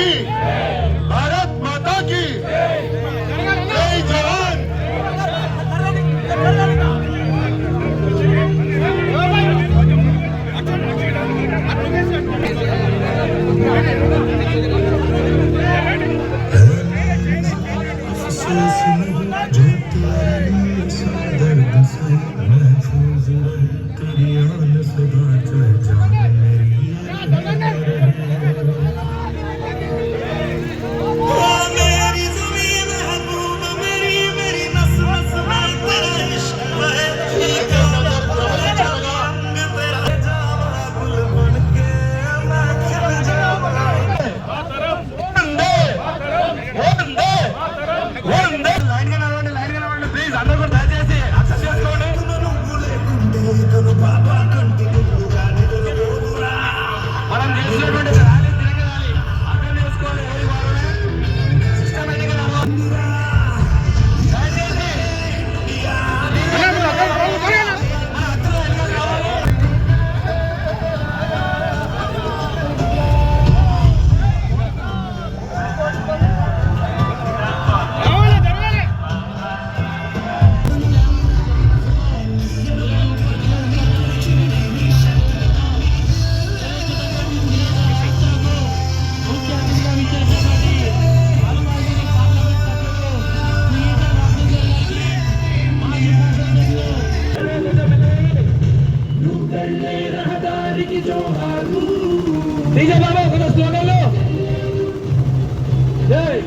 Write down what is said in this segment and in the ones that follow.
की, भारत माता की जय जवान। डीजे बाबा कुछ स्लोगन लो जय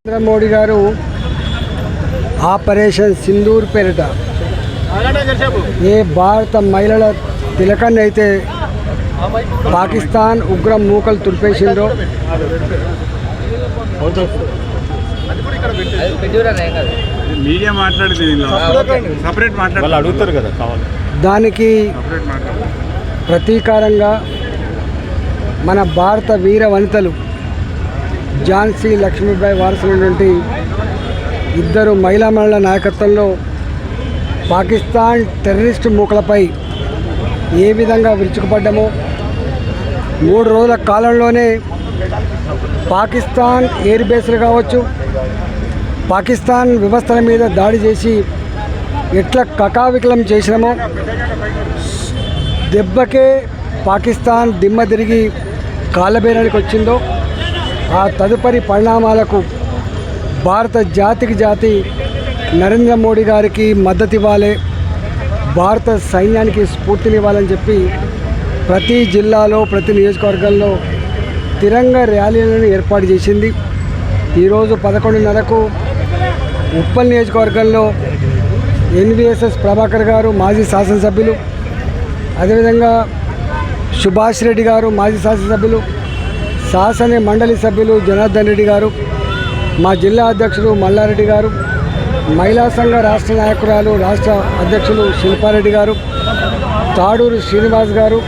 నరేంద్ర మోడీ గారు ఆపరేషన్ సింధూర్ పేరిట ఏ భారత మహిళల తిలకాన్ని అయితే పాకిస్తాన్ ఉగ్రం మూకలు తుడిపేసిండ్రో మీడియా అడుగుతారు కదా, దానికి ప్రతీకారంగా మన భారత వీర వనితలు ఝాన్సీ లక్ష్మీబాయి వారసులైనటువంటి ఇద్దరు మహిళల నాయకత్వంలో పాకిస్తాన్ టెర్రరిస్టు మూకలపై ఏ విధంగా విరుచుకుపడ్డామో 3 రోజుల కాలంలోనే పాకిస్తాన్ ఎయిర్ బేస్లు కావచ్చు, పాకిస్తాన్ వ్యవస్థల మీద దాడి చేసి ఎట్లా కకావికలం చేసినామో దెబ్బకే పాకిస్తాన్ దిమ్మ తిరిగి కాళ్ళబేరానికి వచ్చిందో ఆ తదుపరి పరిణామాలకు భారత జాతి నరేంద్ర మోడీ గారికి మద్దతు ఇవ్వాలి, భారత సైన్యానికి స్ఫూర్తినివ్వాలని చెప్పి ప్రతి జిల్లాలో ప్రతి నియోజకవర్గంలో తిరంగ ర్యాలీలను ఏర్పాటు చేసింది. ఈరోజు 11:30కు ఉప్పల్ నియోజకవర్గంలో ఎన్విఎస్ఎస్ ప్రభాకర్ గారు మాజీ శాసనసభ్యులు, అదేవిధంగా సుభాష్ రెడ్డి గారు మాజీ శాసనసభ్యులు, శాసన మండలి సభ్యులు జనార్దన్ రెడ్డి గారు, మా జిల్లా అధ్యక్షులు మల్లారెడ్డి గారు, మహిళా సంఘ రాష్ట్ర నాయకురాలు రాష్ట్ర అధ్యక్షులు శిల్పారెడ్డి గారు, తాడూరు శ్రీనివాస్ గారు,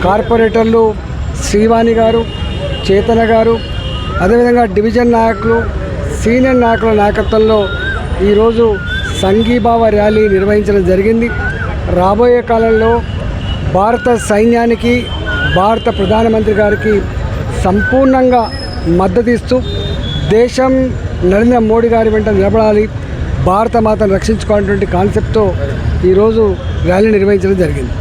కార్పొరేటర్లు శ్రీవాణి గారు, చేతన గారు, అదేవిధంగా డివిజన్ నాయకులు సీనియర్ నాయకుల నాయకత్వంలో ఈరోజు సంఘీభావ ర్యాలీ నిర్వహించడం జరిగింది. రాబోయే కాలంలో భారత సైన్యానికి భారత ప్రధానమంత్రి గారికి సంపూర్ణంగా మద్దతు ఇస్తూ దేశం నరేంద్ర మోడీ గారి వెంట నిలబడాలి, భారత మాతను రక్షించుకోవాలనేటువంటి కాన్సెప్ట్తో ఈరోజు ర్యాలీ నిర్వహించడం జరిగింది.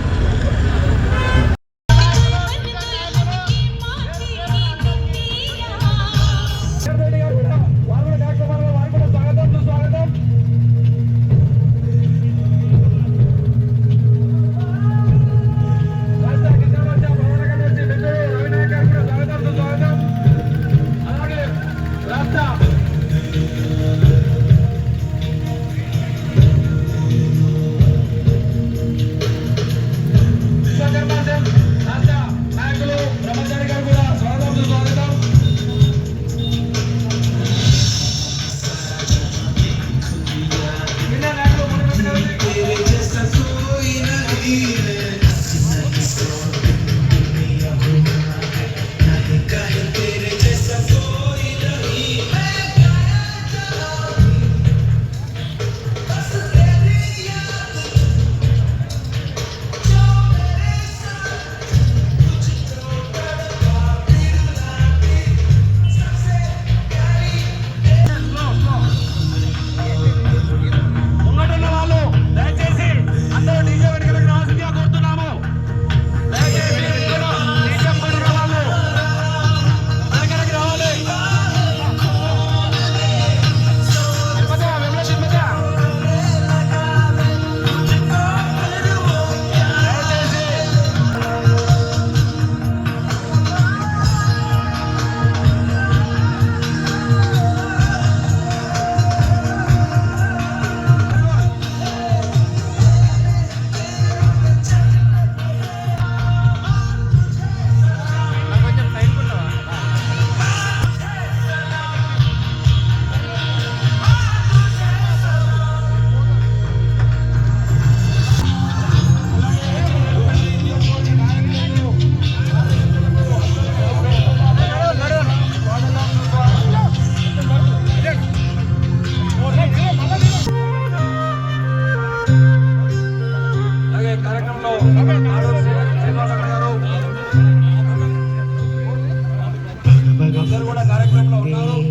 కూడా కార్యక్రమంలో ఉన్నారు.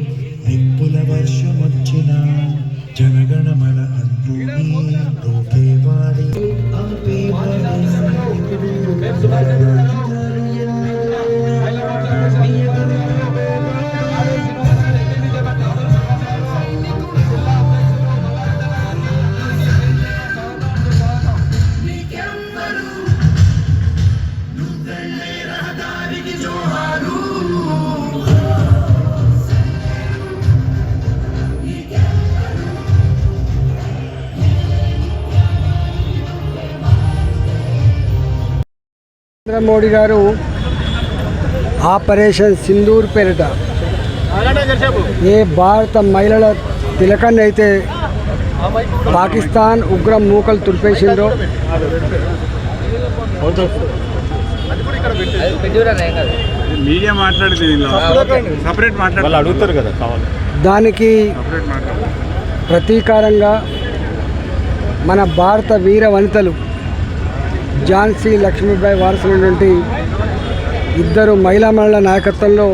నిప్పుల వర్షమొచ్చిన జనగణమన రూపేవాడి నరేంద్ర మోడీ గారు ఆపరేషన్ సింధూర్ పేరిట ఏ భారత మహిళల తిలకాన్ని అయితే పాకిస్తాన్ ఉగ్రం మూకలు తుడిపేసిందో మీడియా మాట్లాడితే సపరేట్ మాట్లాడాలి అడుగుతారు కదా కావాలి. దానికి ప్రతీకారంగా మన భారత వీర వనితలు ఝాన్సీ లక్ష్మీబాయి వారసులైనటువంటి ఇద్దరు మహిళల నాయకత్వంలో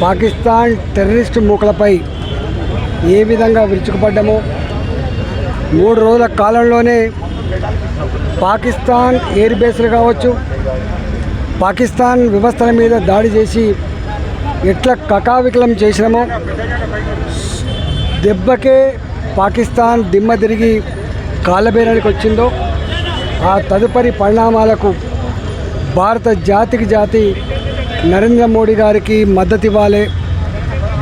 పాకిస్తాన్ టెర్రరిస్టు మూకలపై ఏ విధంగా విరుచుకుపడ్డామో 3 రోజుల కాలంలోనే పాకిస్తాన్ ఎయిర్ బేస్లు కావచ్చు, పాకిస్తాన్ వ్యవస్థల మీద దాడి చేసి ఎట్లా కకావికలం చేసినామో దెబ్బకే పాకిస్తాన్ దిమ్మ తిరిగి కాళ్ళబేరానికి వచ్చిందో ఆ తదుపరి పరిణామాలకు భారత జాతికి జాతి నరేంద్ర మోడీ గారికి మద్దతు ఇవ్వాలి,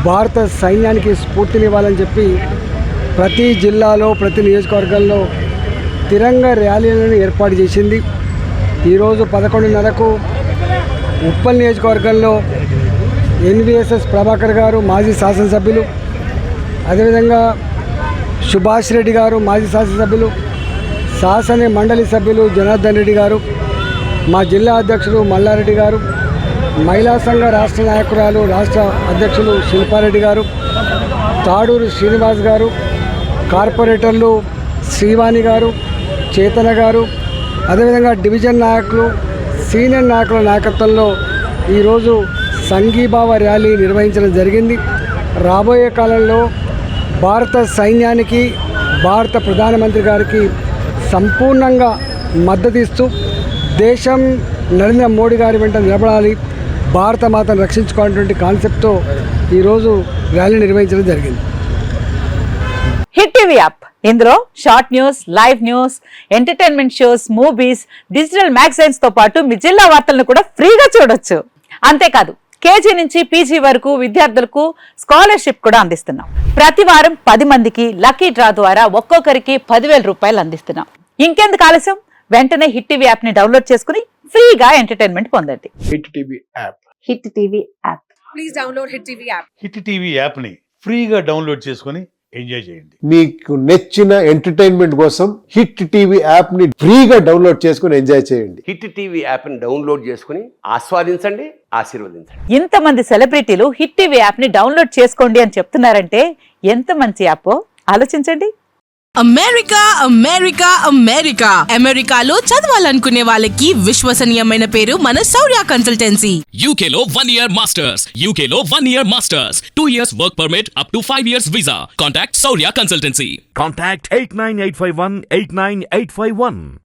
భారత సైన్యానికి స్ఫూర్తినివ్వాలని చెప్పి ప్రతి జిల్లాలో ప్రతి నియోజకవర్గంలో తిరంగ ర్యాలీలను ఏర్పాటు చేసింది. ఈరోజు 11:30కు ఉప్పల్ నియోజకవర్గంలో ఎన్విఎస్ఎస్ ప్రభాకర్ గారు మాజీ శాసనసభ్యులు, అదేవిధంగా సుభాష్ రెడ్డి గారు మాజీ శాసనసభ్యులు, శాసన మండలి సభ్యులు జనార్దన్ రెడ్డి గారు, మా జిల్లా అధ్యక్షులు మల్లారెడ్డి గారు, మహిళా సంఘ రాష్ట్ర నాయకురాలు రాష్ట్ర అధ్యక్షులు శిల్పారెడ్డి గారు, తాడూరు శ్రీనివాస్ గారు, కార్పొరేటర్లు శ్రీవాణి గారు, చేతన గారు, అదేవిధంగా డివిజన్ నాయకులు సీనియర్ నాయకుల నాయకత్వంలో ఈరోజు సంఘీభావ ర్యాలీ నిర్వహించడం జరిగింది. రాబోయే కాలంలో భారత సైన్యానికి భారత ప్రధానమంత్రి గారికి సంపూర్ణంగా మద్దతు ఇస్తూ దేశం నరేంద్ర మోడీ గారి వెంట నిలబడాలి, భారత మాతను రక్షించుకోవాలనేటువంటి కాన్సెప్ట్తో ఈరోజు ర్యాలీ నిర్వహించడం జరిగింది. హిట్ టీవీ యాప్ ఇందులో short news, live news, entertainment shows, movies, digital magazines తో పాటు మీ జిల్లా వార్తలను కూడా ఫ్రీగా చూడొచ్చు. అంతేకాదు కేజీ నుంచి పీజీ వరకు విద్యార్థులకు స్కాలర్షిప్ కూడా అందిస్తున్నాం. ప్రతి వారం 10 మందికి లక్కీ డ్రా ద్వారా ఒక్కొక్కరికి 10,000 రూపాయలు అందిస్తున్నాం. ఇంకెందుకు ఆలస్యం, వెంటనే హిట్ టీవీ యాప్ ని డౌన్లోడ్ చేసుకుని ఫ్రీగా ఎంటర్టైన్మెంట్ పొందండి. Hit TV app. Hit TV app. Please download hit TV app. Hit TV యాప్ని ఫ్రీగా డౌన్లోడ్ చేసుకొని ఎంజాయ్ చేయండి. మీకు నచ్చిన ఎంటర్టైన్మెంట్ కోసం హిట్ టీవీ యాప్ ని ఫ్రీగా డౌన్లోడ్ చేసుకుని ఎంజాయ్ చేయండి. హిట్ టీవీ యాప్ ని డౌన్లోడ్ చేసుకుని ఆస్వాదించండి, ఆశీర్వదించండి. ఇంతమంది సెలబ్రిటీలు హిట్ టీవీ యాప్ ని డౌన్లోడ్ చేసుకోండి అని చెప్తున్నారంటే ఎంత మంచి యాప్ ఆలోచించండి. అమెరికా అమెరికా అమెరికా అమెరికాలో చదవాలనుకునే వాళ్ళకి విశ్వసనీయమైన పేరు మన శౌర్య కన్సల్టెన్సీ. UK లో 1 year masters. UK లో 1 year masters. 2 years work permit up to 5 years visa. Contact Saurya Consultancy. Contact 89851 89851.